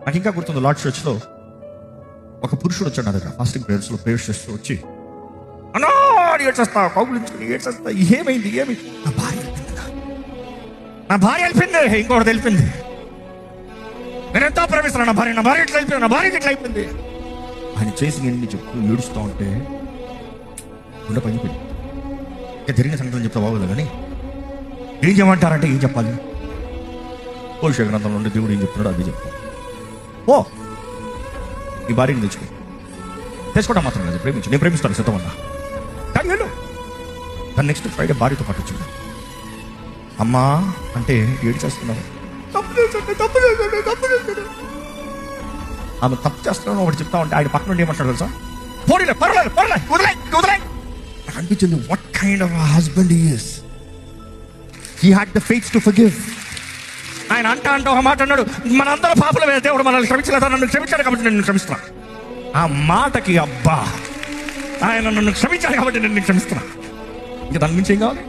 నాకు ఇంకా గుర్తుంది, లార్డ్ చర్చ్లో ఒక పురుషుడు వచ్చాడు నా దగ్గర, ఫాస్టింగ్ ప్రేయర్స్లో ప్రేయర్స్ చేస్తూ వచ్చి, అన్నా ఏడ్చేస్తా, కౌగులించుకుని ఏడ్చేస్తా, ఏమైంది నా భార్య వెళ్ళిపోయింది, ఇంకొకటి తెలిపింది, నేను ఎంతో ప్రేమిస్తున్నాను నా భార్య ఇట్లా అయిపోయింది, నా భార్యకి ఇట్లా అయిపోయింది. ఆయన చేసి ఎన్ని చెప్తూ ఏడుస్తూ ఉంటే గుండె పగిలిపోయింది. ఇంకా జరిగిన సంగతులు చెప్తా బాగోదు కానీ ఏం చేయమంటారంటే ఏం చెప్పాలి? భవిష్య గ్రంథంలో ఉండే దేవుడు ఏం చెప్తున్నాడు అది చెప్తాను. ఓ ఈ భార్యని తెచ్చుకోవడం మాత్రం లేదు, నేను ప్రేమిస్తాను సిద్ధమన్నా. కానీ వెళ్ళు. దాని నెక్స్ట్ ఫ్రైడే భార్యతో పాటు వచ్చింది. అమ్మా అంటే ఏడు చేస్తున్నారు, ఆమె తప్పు చేస్తున్నాను ఒకటి చెప్తా ఉంటే ఆయన పక్కన నుండి ఏమంటాడు తెలుసా? పోనీలే, పర్వాలేదు, వదిలేయ్. నాకు అనిపించింది, what kind of husband he is. He had the faith to forgive. ఆయన అంట ఒక మాట అన్నాడు, మనందరూ పాపలమే, దేవుడు మనల్ని క్షమించలేదు, నన్ను క్షమించాడు కాబట్టి నేను క్షమిస్తున్నా. ఆ మాటకి అబ్బా, ఆయన నన్ను క్షమించాడు కాబట్టి నేను క్షమిస్తున్నా. ఇంకా దాని నుంచి ఏం కావాలి?